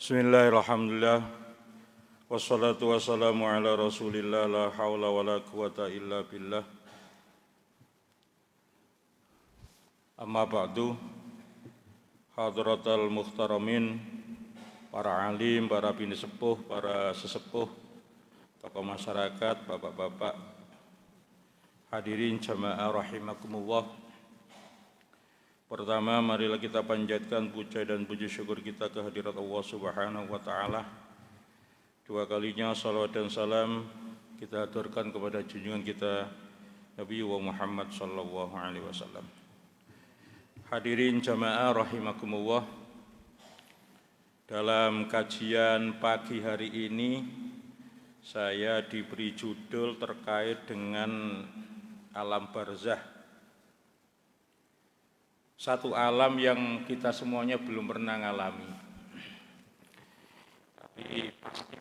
Bismillahirrahmanirrahim. Wassalatu wassalamu ala rasulillah la hawla wa la quwata illa billah. Amma ba'du. Hadratal muhtaramin, para alim, para bini sepuh, para sesepuh, tokoh masyarakat, bapak-bapak, hadirin jamaah rahimakumullah. Pertama, marilah kita panjatkan puja dan puji syukur kita kehadirat Allah Subhanahu wa Ta'ala. Dua kalinya salawat dan salam kita aturkan kepada junjungan kita Nabi Muhammad sallallahu alaihi wasallam. Hadirin jamaah rahimakumullah. Dalam kajian pagi hari ini saya diberi judul terkait dengan alam barzah. Satu alam yang kita semuanya belum pernah ngalami. Tapi pasti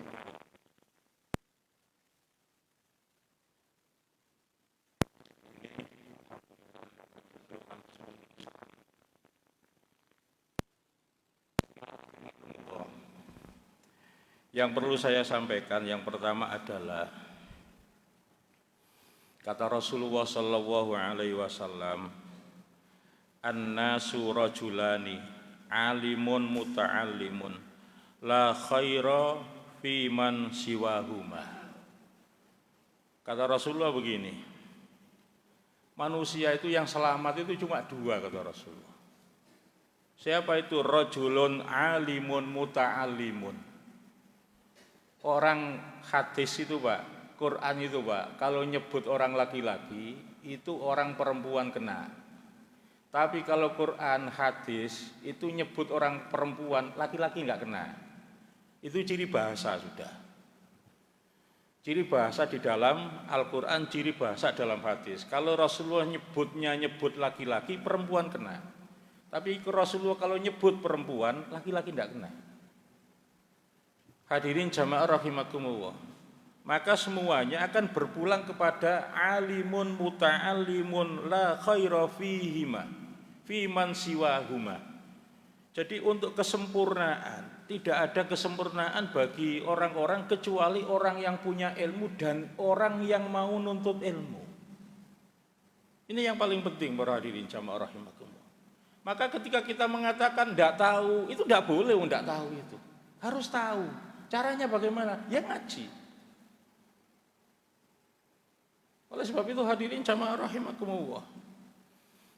yang perlu saya sampaikan yang pertama adalah kata Rasulullah sallallahu alaihi wasallam, an-nasu rajulani alimun muta'allimun la khaira fi man siwahuma. Kata Rasulullah begini, manusia itu yang selamat itu cuma dua, kata Rasulullah. Siapa itu? Rajulun alimun muta'allimun. Orang hadis itu Pak, Quran itu Pak, kalau nyebut orang laki-laki itu orang perempuan kena. Tapi kalau Quran, hadis itu nyebut orang perempuan, laki-laki enggak kena. Itu ciri bahasa sudah. Ciri bahasa di dalam Al-Quran, ciri bahasa dalam hadis. Kalau Rasulullah nyebut laki-laki, perempuan kena. Tapi Rasulullah kalau nyebut perempuan, laki-laki enggak kena. Hadirin jamaah rahimakumullah. Maka semuanya akan berpulang kepada alimun muta'allimun la khaira fihima fiman siwahuma. Jadi untuk kesempurnaan, tidak ada kesempurnaan bagi orang-orang kecuali orang yang punya ilmu dan orang yang mau nuntut ilmu. Ini yang paling penting para hadirin jamaah rahimakumullah. Maka ketika kita mengatakan tidak tahu, itu tidak boleh tidak tahu itu. Harus tahu. Caranya bagaimana? Ya ngaji. Oleh sebab itu hadirin jamaah rahimakumullah,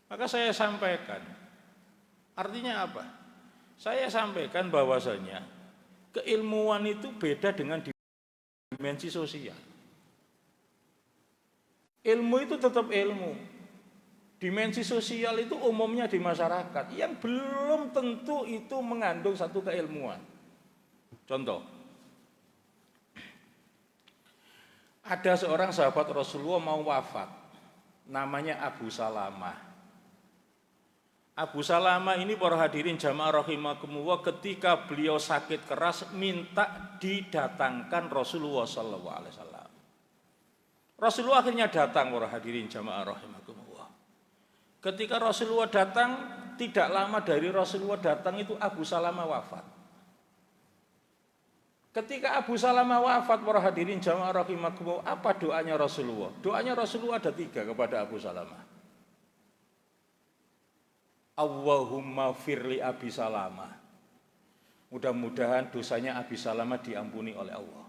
maka saya sampaikan, artinya apa? Saya sampaikan bahwasanya keilmuan itu beda dengan dimensi sosial. Ilmu itu tetap ilmu. Dimensi sosial itu umumnya di masyarakat yang belum tentu itu mengandung satu keilmuan. Contoh, ada seorang sahabat Rasulullah mau wafat, namanya Abu Salamah. Abu Salamah ini para hadirin jamaah rahimakumullah, ketika beliau sakit keras minta didatangkan Rasulullah sallallahu alaihi wasallam. Rasulullah akhirnya datang para hadirin jamaah rahimakumullah. Ketika Rasulullah datang, tidak lama dari Rasulullah datang itu Abu Salamah wafat. Ketika Abu Salamah wafat para hadirin jamaah rahimakumullah, apa doanya Rasulullah? Doanya Rasulullah ada 3 kepada Abu Salamah. Allahumma firli Abi Salamah. Mudah-mudahan dosanya Abi Salamah diampuni oleh Allah.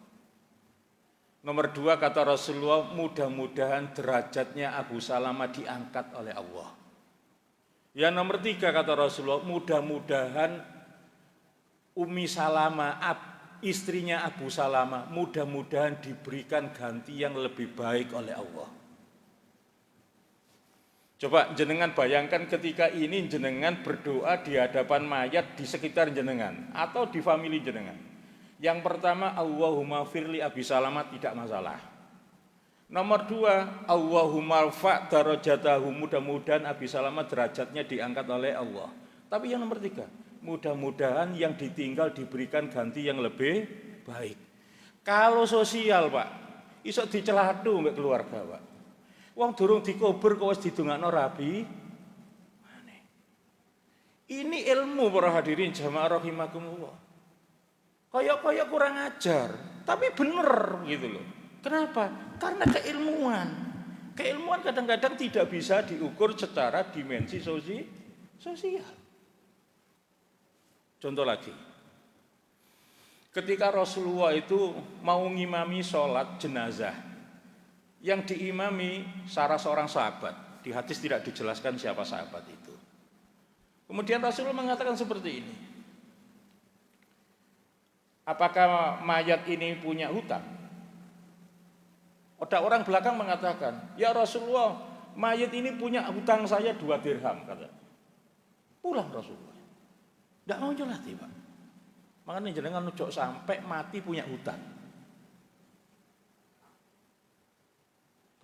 Nomor 2 kata Rasulullah, mudah-mudahan derajatnya Abu Salamah diangkat oleh Allah. Yang nomor 3 kata Rasulullah, mudah-mudahan Ummi Salamah, istrinya Abu Salamah, mudah-mudahan diberikan ganti yang lebih baik oleh Allah. Coba jenengan bayangkan ketika ini jenengan berdoa di hadapan mayat di sekitar jenengan atau di famili jenengan. Yang pertama, Allahumma firli Abi Salamah, tidak masalah. Nomor 2, Allahumma rfa' darajatahu, mudah-mudahan Abi Salamah derajatnya diangkat oleh Allah. Tapi yang nomor 3, mudah-mudahan yang ditinggal diberikan ganti yang lebih baik. Kalau sosial Pak, iso dicelatu mbek keluarga Pak. Wong durung dikubur kok wis didongakno rabi. Ini ilmu para hadirin jamaah rahimakumullah. Koyok-koyok kurang ajar, tapi bener gitu loh. Kenapa? Karena keilmuan. Keilmuan kadang-kadang tidak bisa diukur secara dimensi sosial. Contoh lagi, ketika Rasulullah itu mau ngimami sholat jenazah, yang diimami salah seorang sahabat, di hadis tidak dijelaskan siapa sahabat itu. Kemudian Rasulullah mengatakan seperti ini, apakah mayat ini punya hutang? Ada orang belakang mengatakan, ya Rasulullah, mayat ini punya hutang saya 2 dirham, kata. Pulang Rasulullah. Tidak mau nyolati, Pak. Makanya jangan ojo sampai mati punya hutang.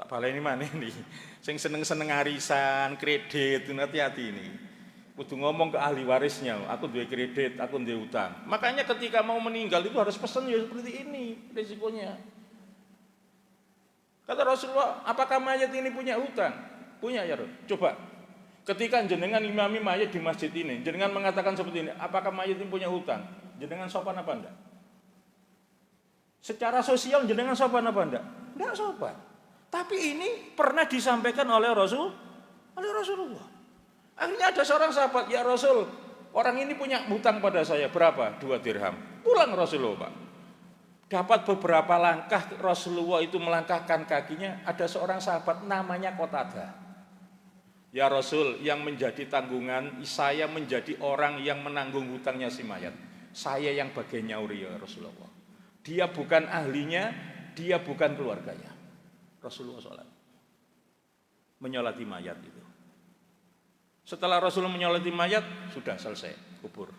Tak baleni mana nih? Sing seneng-seneng arisan, kredit, hati-hati ini. Kudu ngomong ke ahli warisnya, aku duwe kredit, aku duwe hutang. Makanya ketika mau meninggal itu harus pesan ya seperti ini risikonya. Kata Rasulullah, apakah mayat ini punya hutang? Punya ya Rasul. Coba, ketika jenengan imami mayat di masjid ini, jenengan mengatakan seperti ini, apakah mayat ini punya hutang? Jenengan sopan apa enggak? Secara sosial jenengan sopan apa enggak? Enggak sopan. Tapi ini pernah disampaikan oleh Rasulullah. Akhirnya ada seorang sahabat, ya Rasul, orang ini punya hutang pada saya, berapa? 2 dirham. Pulang Rasulullah, Pak. Dapat beberapa langkah Rasulullah itu melangkahkan kakinya, ada seorang sahabat namanya Qatadah. Ya Rasul, yang menjadi tanggungan, saya menjadi orang yang menanggung hutangnya si mayat. Saya yang bagian nyauri ya Rasulullah. Dia bukan ahlinya, dia bukan keluarganya. Rasulullah sholat. Menyolati mayat itu. Setelah Rasulullah menyolati mayat, sudah selesai, kubur.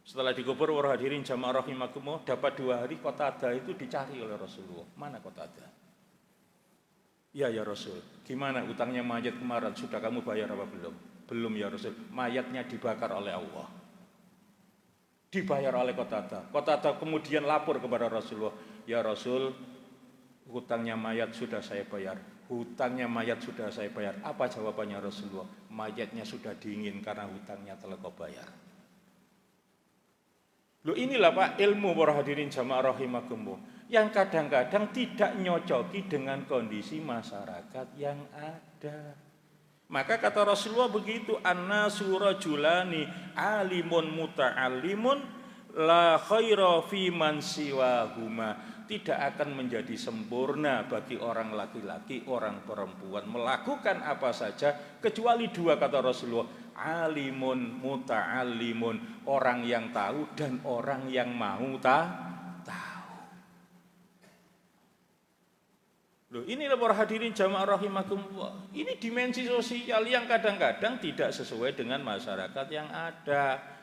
Setelah dikubur, para hadirin jamaah rahimakumullah, dapat 2 hari Qatadah itu dicari oleh Rasulullah. Mana Qatadah? Ya Rasul, gimana utangnya mayat kemarin? Sudah kamu bayar apa belum? Belum ya Rasul, mayatnya dibakar oleh Allah. Dibayar oleh Qatadah. Qatadah kemudian lapor kepada Rasulullah, ya Rasul, hutangnya mayat sudah saya bayar. Hutangnya mayat sudah saya bayar. Apa jawabannya Rasulullah? Mayatnya sudah dingin karena hutangnya telah kau bayar. Loh inilah Pak ilmu para hadirin jamaah rahimakumullah yang kadang-kadang tidak nyocoki dengan kondisi masyarakat yang ada. Maka kata Rasulullah begitu, annasu rajulani alimun muta'allimun la khaira fi man siwahuma. Tidak akan menjadi sempurna bagi orang laki-laki, orang perempuan melakukan apa saja kecuali 2 kata Rasulullah, alimun muta'allimun, orang yang tahu dan orang yang mau tahu. Loh, inilah para hadirin jamaah rahimakumullah. Ini dimensi sosial yang kadang-kadang tidak sesuai dengan masyarakat yang ada.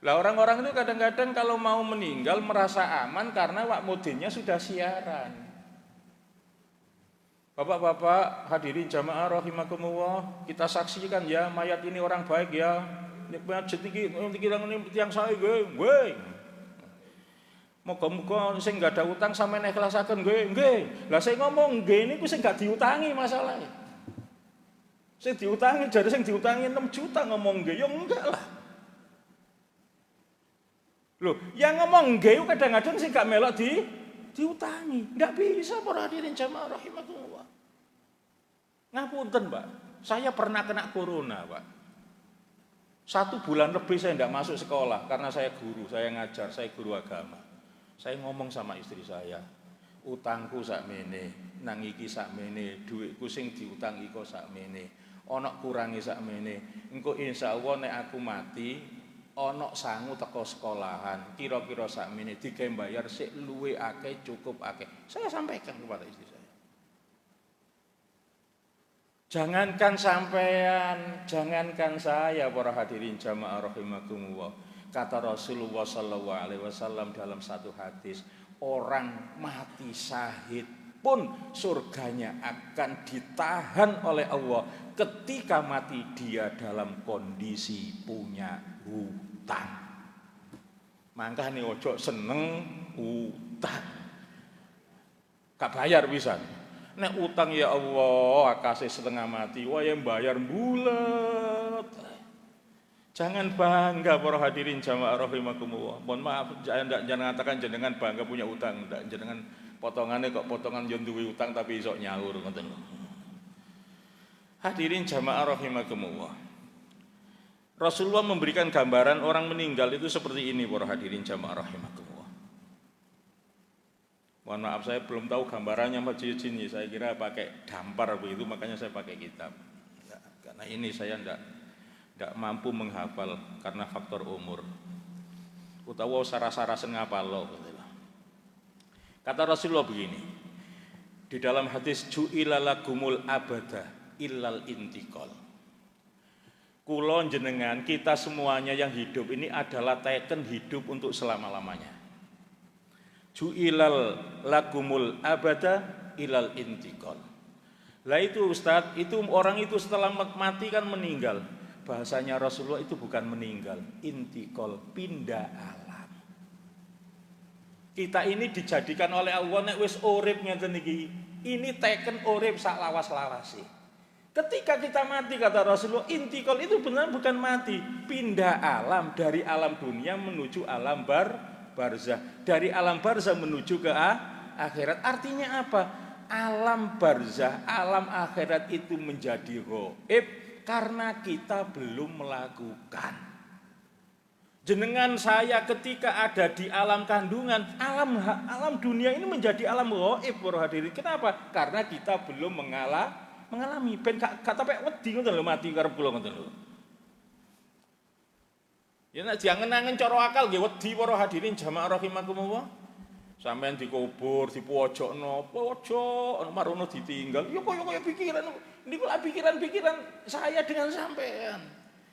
Lah orang-orang itu kadang-kadang kalau mau meninggal merasa aman karena wak mudinnya sudah siaran. Bapak-bapak hadirin jamaah rahimakumullah, kita saksikan ya mayat ini orang baik ya. Mayat iki tiyang sae nggih. Moga-moga sing enggak ada utang sampeyan ikhlasaken nggih. Lah sing ngomong nggih niku sing enggak diutangi masalahnya. Sing diutangi jare sing diutangi 6 juta ngomong nggih ya enggak lah. Loh, yang ngomong nggih kadang-kadang sing gak melok diutangi. Enggak bisa para hadirin jamaah rahimakumullah. Ngapunten, Pak. Saya pernah kena corona, Pak. 1 bulan lebih saya enggak masuk sekolah karena saya guru, saya ngajar, saya guru agama. Saya ngomong sama istri saya, utangku sakmene, nang iki sakmene, dhuwitku sing diutangi kok sakmene. Ana kurangi sakmene. Engko insyaallah nek aku mati ana sangu teko sekolahan, kira-kira sakmene digawe bayar sik luwe akeh cukup akeh. Saya sampaikan kepada istri saya. Jangankan sampean, jangankan saya para hadirin jamaah rahimakumullah. Kata Rasulullah sallallahu alaihi wasallam dalam satu hadis, orang mati syahid pun surganya akan ditahan oleh Allah ketika mati dia dalam kondisi punya hutang. Mangkane ojo seneng utang. Gak bayar pisan. Nek utang ya Allah akase setengah mati, wae bayar bulet. Jangan bangga para hadirin jamaah rahimakumullah. Mohon maaf, jangan katakan jenengan bangga punya utang, ndak jenengan potongannya kok potongan yo duwe utang tapi iso nyaur ngoten. Hadirin jamaah rahimakumullah. Rasulullah memberikan gambaran orang meninggal itu seperti ini para hadirin jamaah rahimakumullah. Mohon maaf saya belum tahu gambarannya majelis ini, saya kira pakai dampar begitu makanya saya pakai kitab. Karena ini saya tidak mampu menghafal karena faktor umur. Utawa sarasa-rasen ngapalo. Kata Rasulullah begini, di dalam hadis ju'ila lagumul abada illal intiqal. Kula jenengan kita semuanya yang hidup ini adalah teken hidup untuk selama-lamanya. Ju'ilal lagumul abada illal intiqal. Lah itu Ustaz, itu orang itu setelah mati kan meninggal. Bahasanya Rasulullah itu bukan meninggal, intikal, pindah alam. Kita ini dijadikan oleh Allah nek wis urip ngeten iki. Ini teken urip sak lawas-lawase. Ketika kita mati kata Rasulullah, intikal itu benar bukan mati, pindah alam dari alam dunia menuju alam barzah, dari alam barzah menuju ke akhirat. Artinya apa? Alam barzah, alam akhirat itu menjadi ghaib karena kita belum melakukan. Jenengan saya ketika ada di alam kandungan, alam dunia ini menjadi alam ghaib para hadirin. Kenapa? Karena kita belum mengalami. Ben kata pek wedi ngoten lho mati karep kula ngoten lho. Ya nek diangen-angen cara akal nggih wedi para hadirin jamaah rahimakumullah. Sampeyan dikubur, dipojokno, pojok marono ditinggal. Ya kaya pikiran niku lah pikiran-pikiran saya dengan sampean.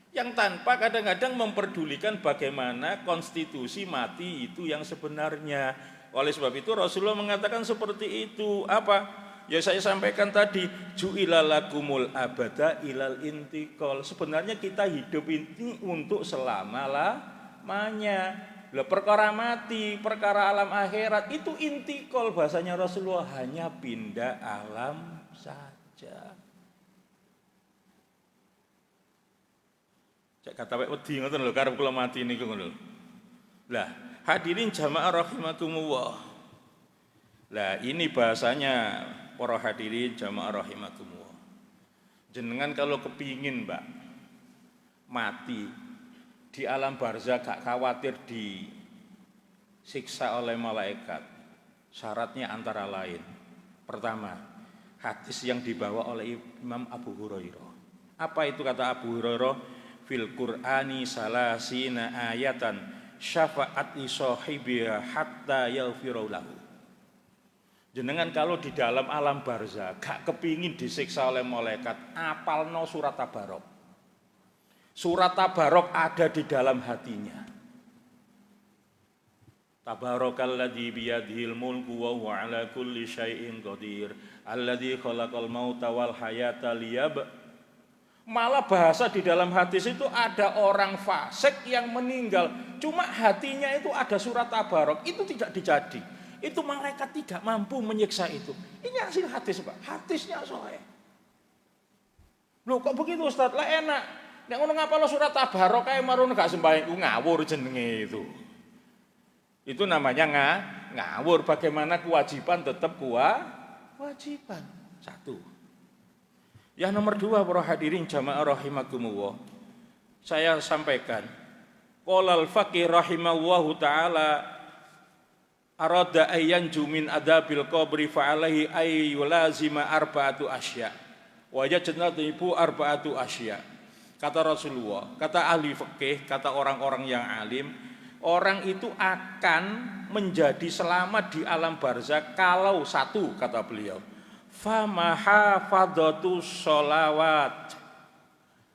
Yang tanpa kadang-kadang memperdulikan bagaimana konstitusi mati itu yang sebenarnya. Oleh sebab itu Rasulullah mengatakan seperti itu. Apa? Ya saya sampaikan tadi, ju'ila lakumul abada ilal intiqal. Sebenarnya kita hidup ini untuk selama-lamanya. Lah perkara mati, perkara alam akhirat itu intikal bahasanya Rasulullah, hanya pindah alam saja. Cek kata wek wedi ngoten lho karep kula mati niku ngono. Lah, hadirin jamaah rahimakumullah. Lah ini bahasanya para hadirin jamaah rahimakumullah. Jenengan kalau kepingin, Mbak, mati di alam barzah gak khawatir disiksa oleh malaikat. Syaratnya antara lain. Pertama, hadis yang dibawa oleh Imam Abu Hurairah. Apa itu kata Abu Hurairah? Fil Qur'ani salasina ayatan syafa'at li sahibiha hatta yaghfira lahu. Jenengan kalau di dalam alam barzah gak kepingin disiksa oleh malaikat, apalno surat Tabarok. Surat Tabarok ada di dalam hatinya. Tabarakalladzi biyadihil mulku wa huwa ala kulli syai'in qadir. Alladzi khalaqal mauta wal hayata Malah bahasa di dalam hadis itu ada orang fasik yang meninggal. Cuma hatinya itu ada surat Tabarok. Itu tidak dijadi. Itu malaikat tidak mampu menyiksa itu. Ini hasil hadis, Pak. Hadisnya soalnya. Loh kok begitu Ustaz? Lah enak. Nek ngono ngapalo surat Tabarok kae marono gak sembahyang ngawur jenenge itu. Itu namanya ngawur. Bagaimana kewajiban tetap kewajiban. Satu. Yang nomor dua para hadirin jamaah rahimakumullah. Saya sampaikan. Qolal faqih rahimahullahu taala arada ayyanju min adabil qabri fa alaihi ay yulazima arba'atu asya. Wa yajtanibu arba'atu asya. Kata Rasulullah, kata ahli fikih, kata orang-orang yang alim, orang itu akan menjadi selamat di alam barzah kalau satu, kata beliau, famahafadatu sholawat.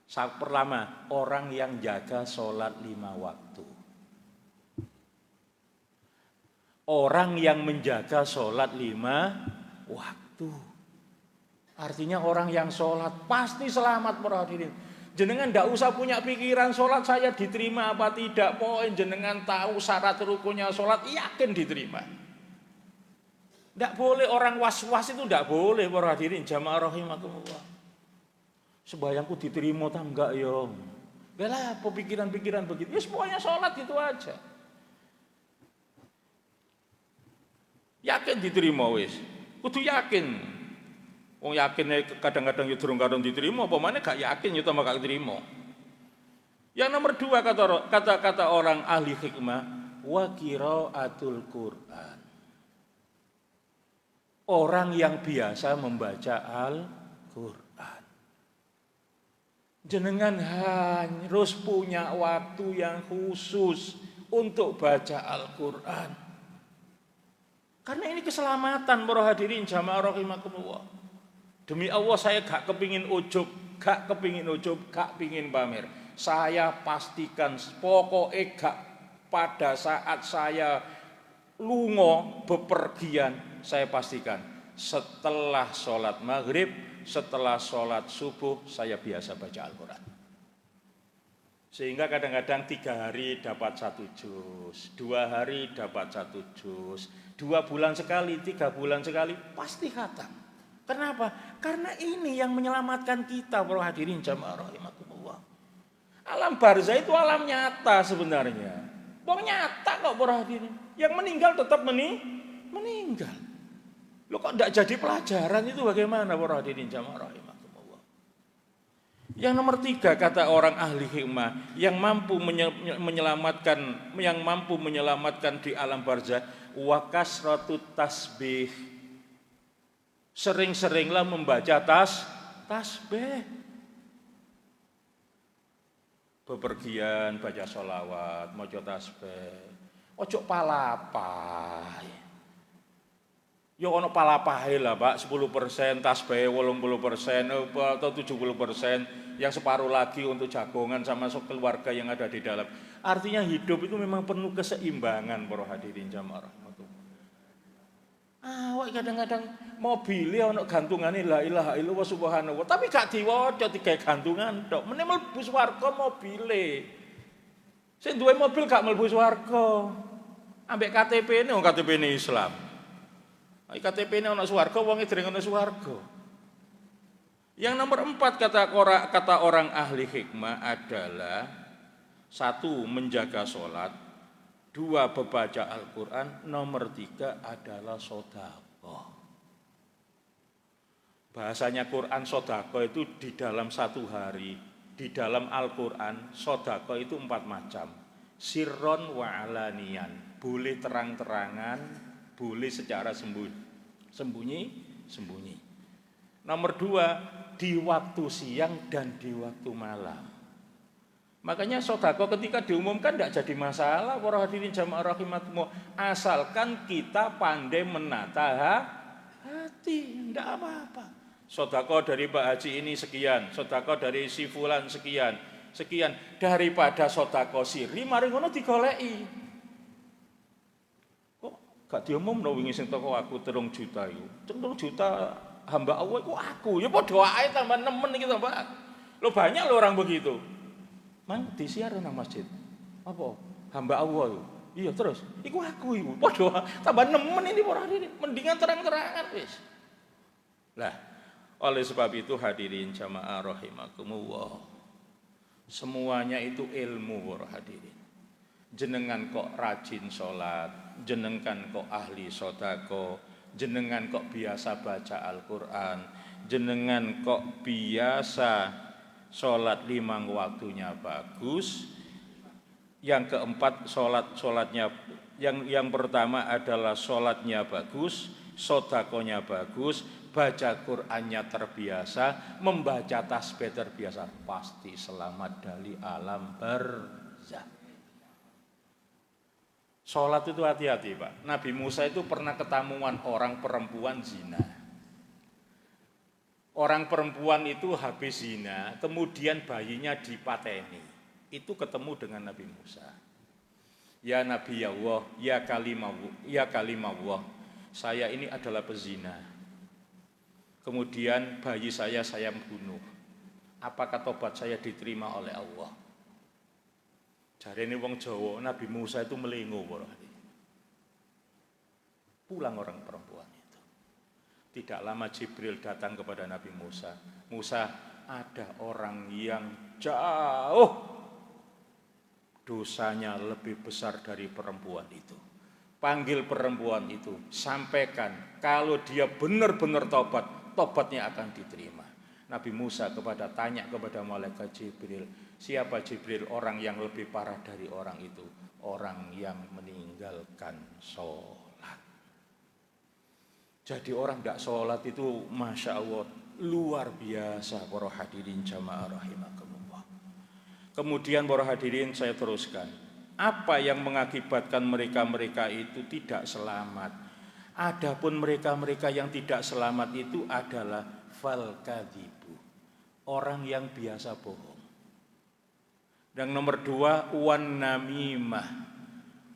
Pertama, orang yang jaga sholat 5 waktu. Orang yang menjaga sholat 5 waktu. Artinya orang yang sholat pasti selamat para hadirin. Jenengan ndak usah punya pikiran sholat saya diterima apa tidak. Poin jenengan tahu syarat rukunnya sholat, yakin diterima. Ndak boleh orang was-was itu ndak boleh para hadirin jamaah rahimakumullah. Sembahyangku diterima ta enggak ya? Lah pemikiran-pikiran begitu. Ya semuanya sholat itu aja. Yakin diterima wis. Kudu yakin. Wong yakin kadang-kadang yo durung diterima, apa maneh gak yakin yo tambah gak diterima. Yang nomor 2 kata orang ahli hikmah, wa qiraatul Qur'an. Orang yang biasa membaca Al-Qur'an. Jenengan harus punya waktu yang khusus untuk baca Al-Qur'an. Karena ini keselamatan para hadirin jamaah rahimakumullah. Demi Allah saya gak kepingin ujub, gak pingin pamer. Saya pastikan pokoknya gak pada saat saya lungo bepergian, saya pastikan setelah sholat maghrib, setelah sholat subuh saya biasa baca Al-Quran. Sehingga kadang-kadang 3 hari dapat 1 juz, 2 hari dapat 1 juz, 2 bulan sekali, 3 bulan sekali pasti khatam. Kenapa? Karena ini yang menyelamatkan kita para hadirin jamaah rahimakumullah. Alam barzah itu alam nyata sebenarnya. Wong nyata kok para hadirin. Yang meninggal tetap meninggal. Loh kok tidak jadi pelajaran itu bagaimana para hadirin jamaah rahimakumullah. Yang nomor 3 kata orang ahli hikmah yang mampu menyelamatkan di alam barzah wa kasratut tasbih. Sering-seringlah membaca tasbih. Bepergian baca sholawat, maca tasbih. Ojo palapai. Ya ono palapahe lah Pak, 10% tasbih, 80% atau 70%, yang separuh lagi untuk jagongan sama keluarga yang ada di dalam. Artinya hidup itu memang penuh keseimbangan para hadirin jamaah rahmatullah. Awak kadang-kadang mobilnya ono gantungane la ilaha illallah subhanallah, tapi gak diwaca 3 gantungan tok. Meneh mlebu swarga mobile. Sing duwe mobil gak mlebu swarga. Ambek KTP-ne wong KTP-ne Islam. KTP-ne ana swarga, wonge dereng ana swarga. Yang nomor 4 kata orang ahli hikmah adalah 1 menjaga sholat, 2 membaca Al-Quran, nomor 3 adalah sedekah. Bahasanya Quran sedekah itu di dalam 1 hari, di dalam Al-Quran sedekah itu 4 macam. Sirron wa alanian, boleh terang-terangan, boleh secara sembunyi. Nomor 2, di waktu siang dan di waktu malam. Makanya sedekah ketika diumumkan tidak jadi masalah para hadirin jamaah rahimakumullah, asalkan kita pandai menata hati, tidak apa-apa. Sedekah dari Pak Haji ini sekian, sedekah dari si fulan sekian, daripada sedekah siri mari ngono digoleki. Kok gak diumumno wingi sing teko aku 3 juta iku. 3 juta hamba Allah iku aku. Ya padha ae tambah nemen iki tambah. Lo banyak lo orang begitu. Mang disiar nang masjid. Apa? Hamba Allah itu. Iya terus. Iku aku iku. Padha tambah nemen ini para hadirin. Mendingan terang-terangan wis. Lah, oleh sebab itu hadirin jamaah rahimakumullah. Semuanya itu ilmu para hadirin. Jenengan kok rajin sholat, jenengan kok ahli sedekah, jenengan kok biasa baca Al-Quran, jenengan kok biasa sholat 5 waktunya bagus. Yang keempat sholatnya yang pertama adalah sholatnya bagus, sedekahnya bagus, baca Qur'annya terbiasa, membaca tasbih terbiasa, pasti selamat dari alam barzah. Sholat itu hati-hati Pak. Nabi Musa itu pernah ketamuan orang perempuan zina. Orang perempuan itu habis zina, kemudian bayinya dipateni. Itu ketemu dengan Nabi Musa. Ya Nabi Allah, ya kalimah Allah, saya ini adalah pezina. Kemudian bayi saya bunuh. Apakah tobat saya diterima oleh Allah? Jarene wong Jawa, Nabi Musa itu melingo. Pulang orang perempuan itu. Tidak lama Jibril datang kepada Nabi Musa. Musa, ada orang yang jauh dosanya lebih besar dari perempuan itu. Panggil perempuan itu, sampaikan kalau dia benar-benar tobat, tobatnya akan diterima. Nabi Musa tanya kepada malaikat Jibril, siapa Jibril orang yang lebih parah dari orang itu? Orang yang meninggalkan sholat. Jadi orang tidak sholat itu Masya Allah luar biasa para hadirin jamaah rahimakumullah. Kemudian para hadirin saya teruskan, apa yang mengakibatkan mereka-mereka itu tidak selamat? Adapun mereka-mereka yang tidak selamat itu adalah fal-kadzibu, orang yang biasa bohong. Dan nomor 2, wan namimah,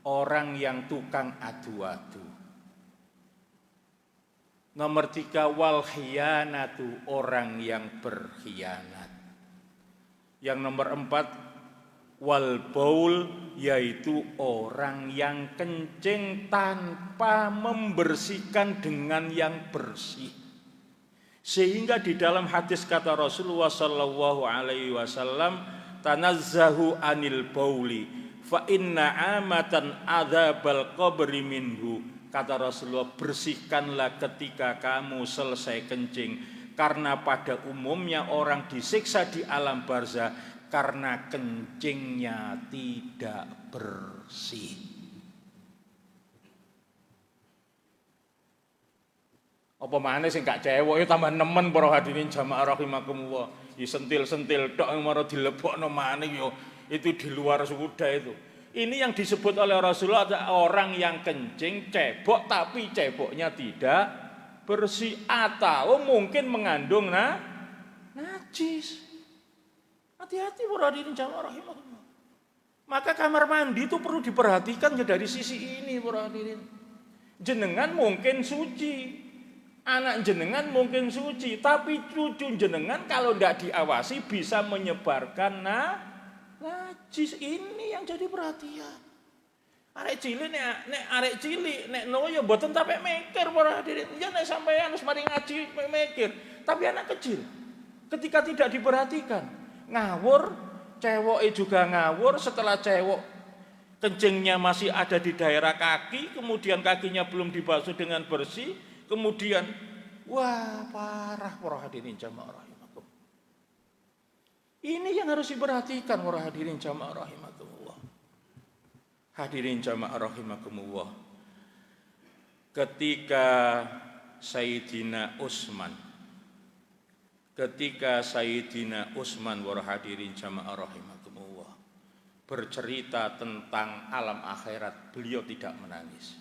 orang yang tukang adu-adu. Nomor 3, wal khiyanatu, orang yang berkhianat. Yang nomor 4, wal baul, yaitu orang yang kencing tanpa membersihkan dengan yang bersih. Sehingga di dalam hadis kata Rasulullah sallallahu alaihi wasallam, tanazzahu anil bauli fa inna amatan adzabal qabri minhu. Kata Rasulullah, bersihkanlah ketika kamu selesai kencing, karena pada umumnya orang disiksa di alam barzah karena kencingnya tidak bersih. Apa maneh sing gak cewek ya tambah nemen para hadirin jamaah rahimakumullah. Disentil-sentil tok maro dilebokno maneh yo itu di luar sudah itu. Ini yang disebut oleh Rasulullah adalah orang yang kencing cebok tapi ceboknya tidak bersih atau mungkin mengandung najis. Hati-hati para hadirin jamaah rahimahullah. Maka kamar mandi itu perlu diperhatikan ya dari sisi ini para hadirin. Jenengan mungkin suci, anak jenengan mungkin suci, tapi cucu jenengan kalau tidak diawasi bisa menyebarkan najis. Ini yang jadi perhatian. Arek cilik nek arek cilik nek noyo mboten sampai mikir para hadirin. Ya nek sampeyan wis mari ngaji mikir, tapi anak kecil ketika tidak diperhatikan ngawur, cewek juga ngawur. Setelah cewek kencingnya masih ada di daerah kaki, kemudian kakinya belum dibasuh dengan bersih, kemudian wah parah para hadirin jamaah rahimakumullah. Ini yang harus diperhatikan para hadirin jamaah rahimakumullah. Hadirin jamaah rahimakumullah. Ketika Sayyidina Utsman para hadirin jamaah rahimakumullah bercerita tentang alam akhirat, beliau tidak menangis.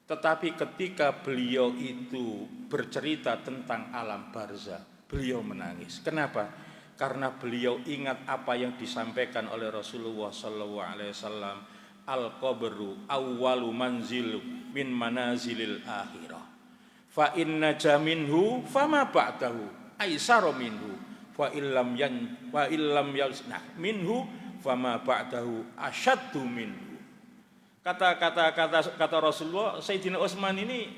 Tetapi ketika beliau itu bercerita tentang alam barzah, beliau menangis. Kenapa? Karena beliau ingat apa yang disampaikan oleh Rasulullah sallallahu alaihi wasallam, al-qabru awwalu manzil min manazilil akhirah. Fa inna jaminhu fama ba'dahu aisaru minhu wa illam yasnah minhu fama ba'dahu asyaddu minhu. Kata Rasulullah, Sayyidina Utsman ini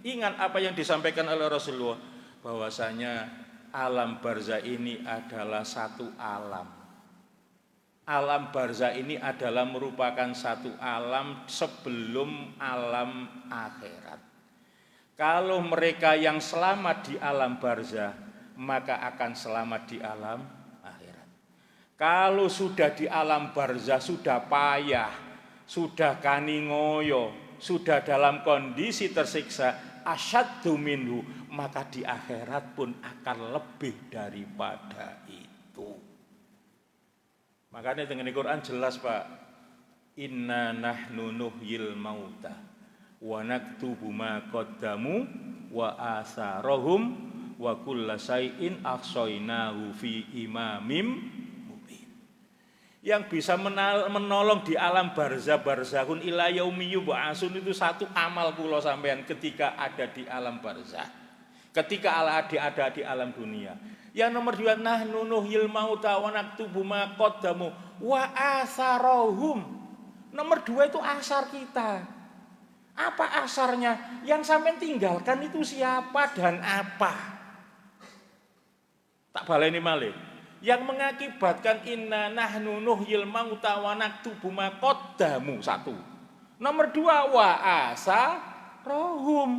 ingat apa yang disampaikan oleh Rasulullah, bahwasanya alam barzah ini adalah satu alam. Alam barzah ini adalah merupakan satu alam sebelum alam akhirat. Kalau mereka yang selamat di alam barzah, maka akan selamat di alam akhirat. Kalau sudah di alam barzah sudah payah, sudah kaningoyo, sudah dalam kondisi tersiksa, asyaddu minhu, maka di akhirat pun akan lebih daripada itu. Makanya dengan Al-Quran jelas Pak, inna nahnu nuhyil mauta wa naktubu ma qaddamu wa asarahum wa kulla syai'in ahsainahu fi imamim mubin. Yang bisa menolong di alam barzahun ila yaumi yub'atsun itu satu amal kula sampean ketika ada di alam barzah. Ketika ada di alam dunia. Yang nomor 2, nahnu nuhyil mauta wa naktubu ma qaddamu wa asarahum. Nomor 2 itu asar kita. Apa asarnya? Yang sampean tinggalkan itu siapa dan apa? Tak baleni malih. yang mengakibatkan inna nahnu nuhyil mauta wa naktubu ma qaddamu. Satu. Nomor dua, wa asa rohum,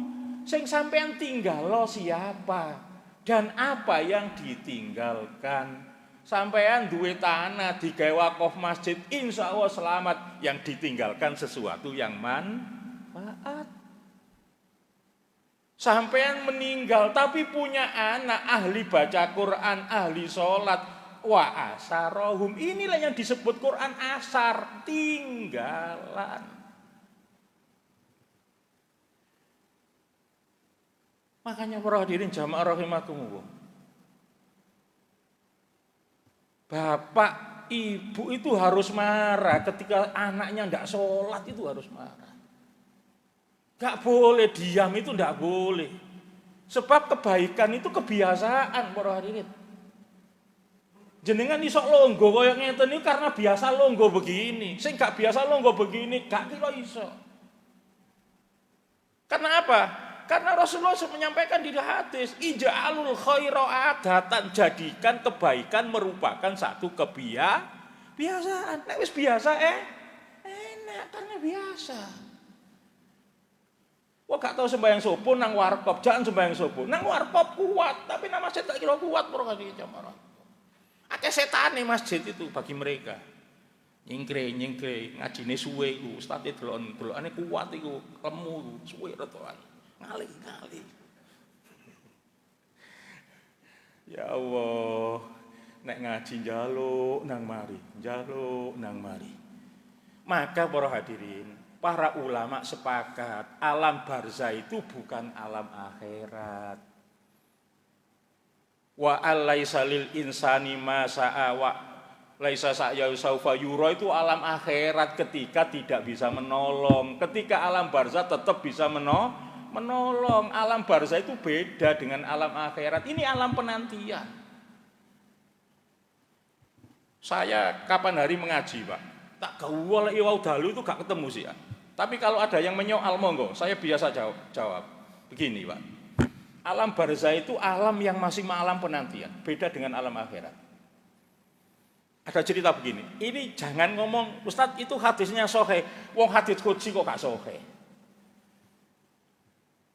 sing sampean tinggal siapa dan apa yang ditinggalkan. Sampean duwe tanah digawe wakaf masjid, insya Allah selamat. Yang ditinggalkan sesuatu yang manfaat. Sampean meninggal tapi punya anak ahli baca Quran, ahli sholat, wa asarohum. Inilah yang disebut Quran asar, tinggalan. Makanya para hadirin jamaah rahimakumullah, bapak ibu itu harus marah ketika anaknya tidak sholat, itu harus marah. Gak boleh diam, itu tidak boleh. Sebab kebaikan itu kebiasaan para hadirin. Jenengan iso longgo koyo ngeten niku karena biasa longgo begini. Sing gak biasa longgo begini gak kira iso. Karena apa? Karena Rasulullah menyampaikan di hadis, ija'alul khaira adatan, jadikan kebaikan merupakan satu kebiasaan. Nek wis biasa enak karena biasa. Wah gak tahu sembahyang subuh nang warkop, jangan sembahyang subuh. Nang warkop kuat, tapi nang masjid tak kira kuat bro kali jamaah. Akeh setan nih masjid itu bagi mereka. Nyingkre ngajine suwe iku, ustaze delok-delokane kuat iku, lemu suwe retokan. Ngali. Ya Allah, nek ngaji njaluk nang mari. Maka para hadirin, para ulama sepakat alam barzah itu bukan alam akhirat. Wa alaisa lil insani ma sa'a wa laisa sa'ya saufa yura, itu alam akhirat ketika tidak bisa menolong. Ketika alam barzah tetap bisa menolong. Alam barzah itu beda dengan alam akhirat. Ini alam penantian. Saya kapan hari mengaji, Pak? Tak gaul iwau dalu itu gak ketemu sih ya. Tapi kalau ada yang menyoal monggo, saya biasa jawab. Begini, Pak. Alam barzah itu alam yang masih alam penantian, beda dengan alam akhirat. Ada cerita begini. Ini jangan ngomong, Ustadz itu hadisnya sahih. Wong hadis qudsi kok gak sahih.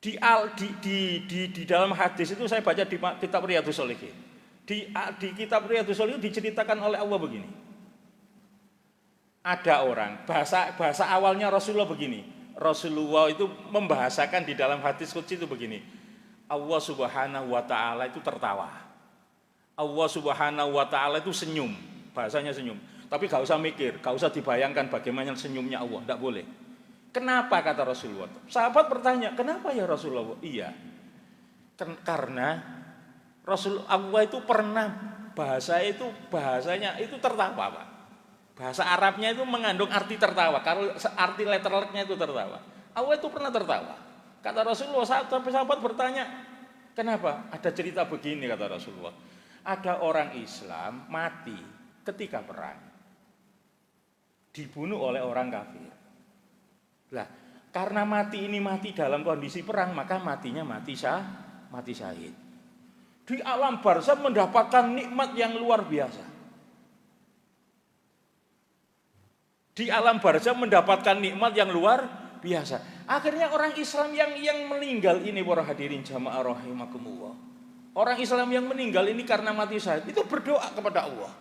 Di dalam hadis itu saya baca di kitab Riyadhus Shalihin. Di kitab Riyadhus Shalihin diceritakan oleh Allah begini. Ada orang, bahasa awalnya Rasulullah begini. Rasulullah itu membahasakan di dalam hadis qudsi itu begini. Allah Subhanahu wa taala itu tertawa. Allah Subhanahu wa taala itu senyum, bahasanya senyum. Tapi gak usah mikir, gak usah dibayangkan bagaimana senyumnya Allah, tidak boleh. Kenapa kata Rasulullah? Sahabat bertanya, kenapa ya Rasulullah? Iya, karena Allah itu pernah bahasanya itu tertawa, Pak. Bahasa Arabnya itu mengandung arti tertawa. Kalau arti letternya itu tertawa. Allah itu pernah tertawa. Kata Rasulullah, sahabat bertanya, kenapa? Ada cerita begini kata Rasulullah. Ada orang Islam mati ketika perang, dibunuh oleh orang kafir. Lah, karena mati dalam kondisi perang, maka matinya mati syahid. Di alam barzah mendapatkan nikmat yang luar biasa. Di alam barzah mendapatkan nikmat yang luar biasa. Akhirnya orang Islam yang meninggal ini, para hadirin jamaah rahimakumullah. Orang Islam yang meninggal ini karena mati syahid itu berdoa kepada Allah.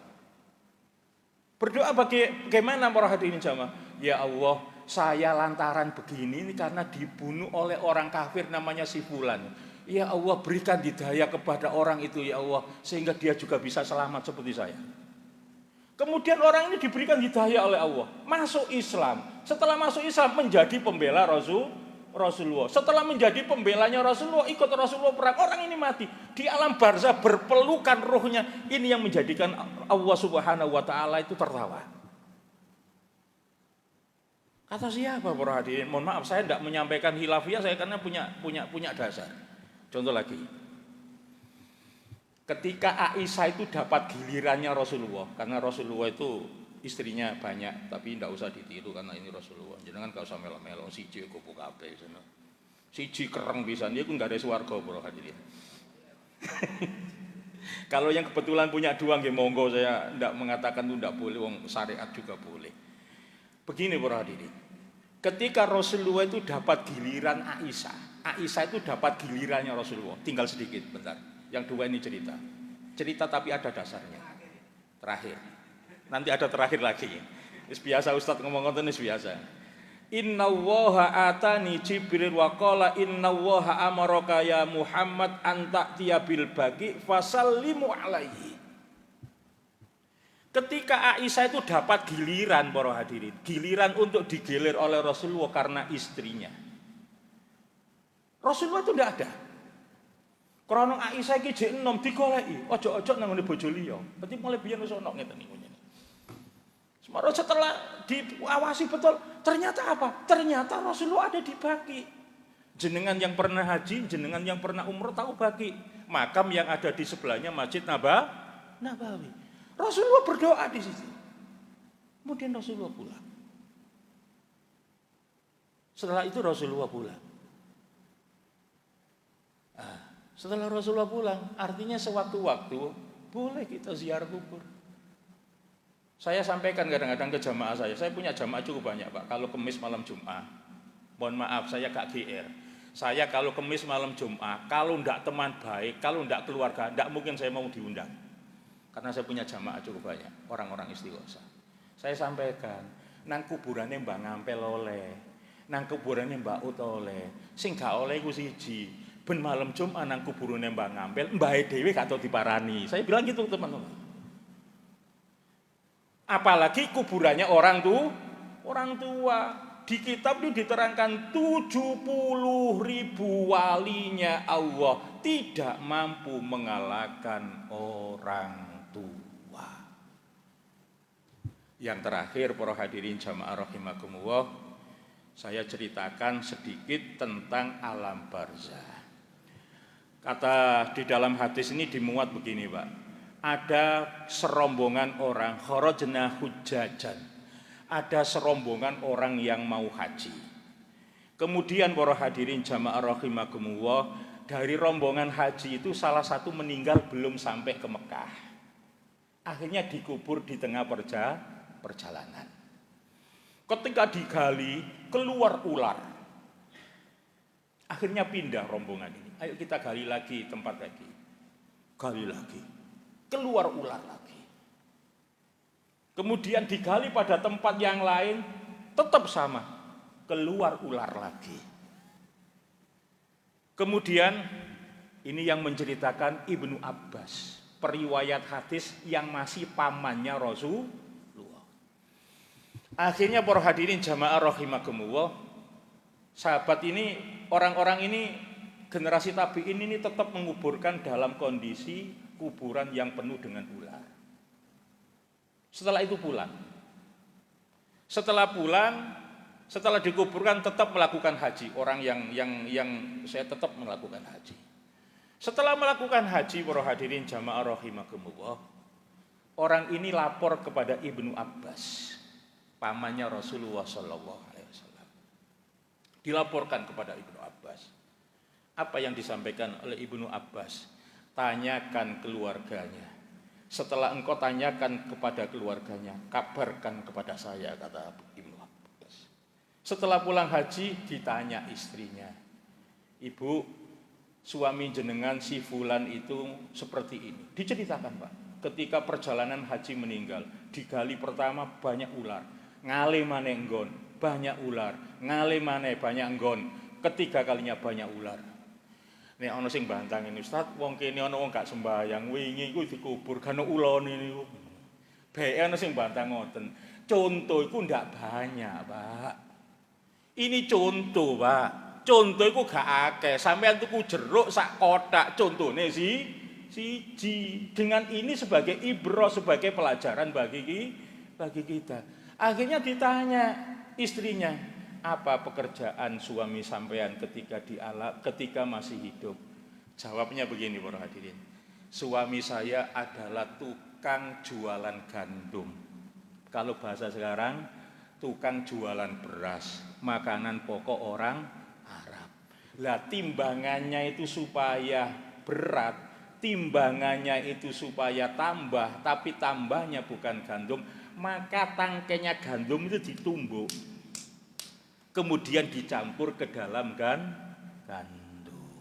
Berdoa bagaimana para hadirin jamaah? Ya Allah, saya lantaran begini ini karena dibunuh oleh orang kafir namanya si fulan. Ya Allah, berikan hidayah kepada orang itu ya Allah, sehingga dia juga bisa selamat seperti saya. Kemudian orang ini diberikan hidayah oleh Allah, masuk Islam. Setelah masuk Islam menjadi pembela Rasulullah. Setelah menjadi pembelanya Rasulullah, ikut Rasulullah perang. Orang ini mati di alam barzah berpelukan ruhnya. Ini yang menjadikan Allah Subhanahu wa taala itu tertawa. Kata siapa para hadirin? Mohon maaf, saya tidak menyampaikan hilafiyah, saya karena punya dasar. Contoh lagi. Ketika Aisyah itu dapat gilirannya Rasulullah, karena Rasulullah itu istrinya banyak, tapi tidak usah ditiru karena ini Rasulullah. Jangan kau usah melo-melo siji kupu kabeh sana. Siji kereng pisan, dia pun enggak ada swarga para hadirin. Kalau yang kebetulan punya dua, nggih monggo, saya tidak mengatakan itu tidak boleh, wong syariat juga boleh. Begini para hadirin, ketika Rasulullah itu dapat giliran Aisyah itu dapat gilirannya Rasulullah, tinggal sedikit, bentar. Yang dua ini cerita tapi ada dasarnya. Terakhir, nanti ada terakhir lagi. Biasa Ustadz ngomong ngoten biasa. Inna Allaha atani Jibril wa qala inna Allaha amaraka ya Muhammad an ta'tiya bil baqi fasallimu alaihi. Ketika Aisyah itu dapat giliran para hadirin, giliran untuk digilir oleh Rasulullah karena istrinya. Rasulullah itu tidak ada. Krana Aisyah iki jek enom digoleki, ojo-ojo nang ngene bojo liya. Dadi mulai biyen wis ono ngeten niku. Semaro setelah diawasi betul, ternyata apa? Ternyata Rasulullah ada di Baqi. Jenengan yang pernah haji, jenengan yang pernah umroh tahu Baqi. Makam yang ada di sebelahnya Masjid Nabawi. Rasulullah berdoa di situ. Kemudian Rasulullah pulang. Setelah itu Rasulullah pulang. Setelah Rasulullah pulang, artinya sewaktu-waktu boleh kita ziarah kubur. Saya sampaikan kadang-kadang ke jamaah saya punya jamaah cukup banyak Pak. Kalau Kemis malam Jumat, mohon maaf saya gak GR. Saya kalau Kemis malam Jumat, kalau ndak teman baik, kalau ndak keluarga, ndak mungkin saya mau diundang. Karena saya punya jamaah cukup banyak, orang-orang istighosa. Saya sampaikan, nang kuburannya Mbak Ngampel oleh, nang kuburannya Mbak Ut oleh, sing gak oleh iku siji. Ben malam Jumat nang kuburannya Mbak Ngampel, Mbak dhewe gak tau diparani. Saya bilang gitu teman-teman. Apalagi kuburannya orang tua. Di kitab itu diterangkan 70.000 walinya Allah tidak mampu mengalahkan orang tua. Yang terakhir para hadirin jamaah rahimakumullah, saya ceritakan sedikit tentang alam barzah. Kata di dalam hadis ini dimuat begini Pak. Ada serombongan orang kharajna hujjajan. Ada serombongan orang yang mau haji. Kemudian para hadirin jamaah rahimakumullah, dari rombongan haji itu salah satu meninggal belum sampai ke Mekah. Akhirnya dikubur di tengah perjalanan. Ketika digali, keluar ular. Akhirnya pindah rombongan ini. Ayo kita gali lagi tempat lagi. Gali lagi. Keluar ular lagi. Kemudian digali pada tempat yang lain, tetap sama. Keluar ular lagi. Kemudian ini yang menceritakan Ibnu Abbas, periwayat hadis yang masih pamannya Rasulullah. Akhirnya para hadirin jamaah rahimakumullah, sahabat ini, orang-orang ini, generasi tabi'in ini tetap menguburkan dalam kondisi kuburan yang penuh dengan ular. Setelah itu pulang. Setelah dikuburkan tetap melakukan haji. Orang yang saya tetap melakukan haji. Setelah melakukan haji para hadirin jamaah rahimakumullah, orang ini lapor kepada Ibnu Abbas, pamannya Rasulullah sallallahu alaihi wasallam. Dilaporkan kepada Ibnu Abbas. Apa yang disampaikan oleh Ibnu Abbas? Tanyakan keluarganya. Setelah engkau tanyakan kepada keluarganya, kabarkan kepada saya, kata Ibnu Abbas. Setelah pulang haji, ditanya istrinya, Ibu, suami jenengan si Fulan itu seperti ini. Diceritakan Pak, ketika perjalanan haji meninggal, digali pertama banyak ular, ngale maneh nggon, banyak ular, ngale maneh banyak nggon, ketiga kalinya banyak ular. Nek ana sing bantang ini Ustaz, wong kene ana wong gak sembahyang, wingi iku dikubur kan ulane niku. Bae ana sing bantang ngoten. Contoh iku ndak banyak, Pak. Ini contoh, Pak. Contoh iku gak akeh. Sampeyan tuku jeruk sak kotak, contone siji. Dengan ini sebagai ibrah, sebagai pelajaran bagi kita. Akhirnya ditanya istrinya, apa pekerjaan suami sampean ketika masih hidup? Jawabnya begini para hadirin. Suami saya adalah tukang jualan gandum. Kalau bahasa sekarang, tukang jualan beras, makanan pokok orang Arab. Lah timbangannya itu supaya berat, timbangannya itu supaya tambah, tapi tambahnya bukan gandum, maka tangkainya gandum itu ditumbuk, kemudian dicampur ke dalam gandum.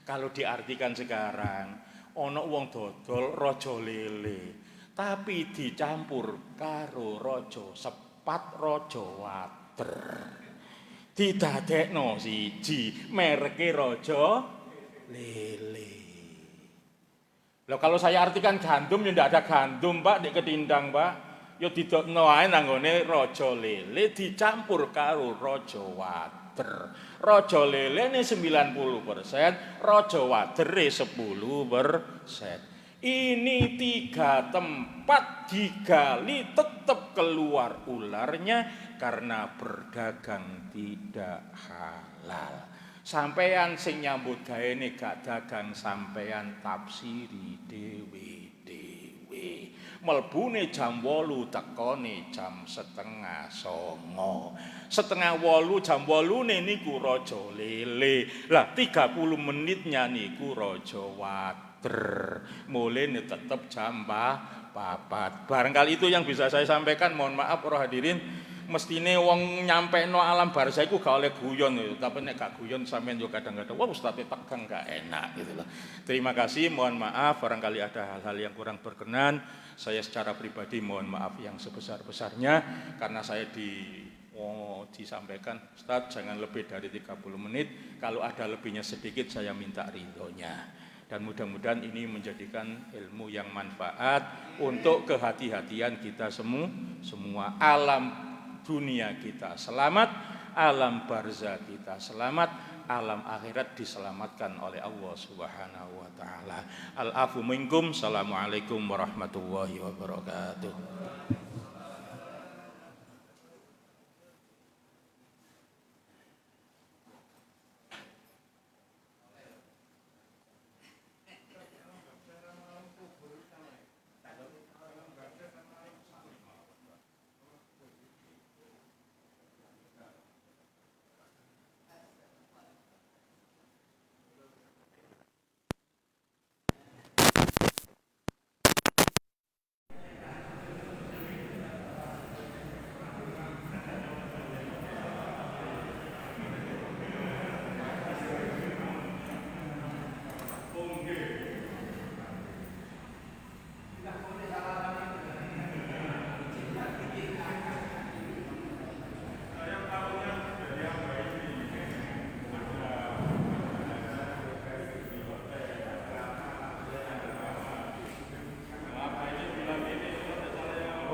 Kalau diartikan sekarang, ono wong dodol rojo lele, tapi dicampur karo rojo sepat, rojo water, didadekno siji mereke rojo lele. Loh, kalau saya artikan gandum ya ndak ada gandum, Pak, di ketindang, Pak. Ya didokno ae nanggone rojo lele dicampur karo rojo water. Rojo lele ini 90%, rojo water 10%. Ini 3 tempat digali tetap keluar ularnya karena berdagang tidak halal. Sampeyan sing nyambut gawe ne gak dagang, sampeyan tafsiri dhewe-dhewe. Melbune jam 8 tekone jam 7:30. 7:30 jam 8 niku raja lele. Lah 30 menitnya niku raja water. Mulane tetep jam 4. Barangkali itu yang bisa saya sampaikan. Mohon maaf para hadirin. Mestine wong nyampekno alam barzah iku gak oleh guyon gitu. Tapi nek gak guyon sampean yo kadang-kadang wah ustaz tegang gak enak gitu loh. Terima kasih, mohon maaf barangkali ada hal-hal yang kurang berkenan. Saya secara pribadi mohon maaf yang sebesar-besarnya karena saya disampaikan Ustaz jangan lebih dari 30 menit. Kalau ada lebihnya sedikit saya minta ridhonya. Dan mudah-mudahan ini menjadikan ilmu yang manfaat untuk kehati-hatian kita semua. Alam dunia kita selamat, alam barzah kita selamat, alam akhirat diselamatkan oleh Allah Subhanahu wa taala. Al-afu minkum. Assalamualaikum warahmatullahi wabarakatuh.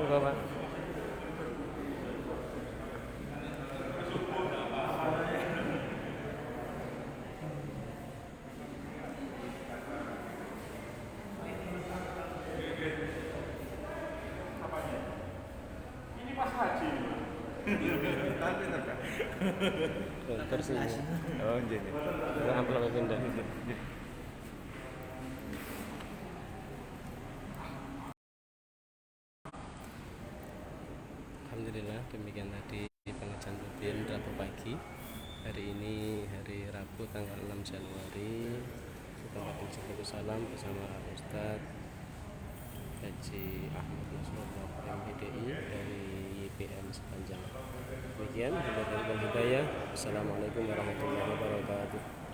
Pak. Ini pas haji. Terus ini. Oh, jadi. Amplop pindah. Alhamdulillah, demikian tadi pengajian rutin Rabu pagi. Hari ini hari Rabu tanggal 6 Januari. Kita akan salam bersama Ustaz Haji Ahmad Nasrullah MPDI dari YPM Sepanjang. Demikian, wabillahi hidayah. Wassalamualaikum warahmatullahi wabarakatuh.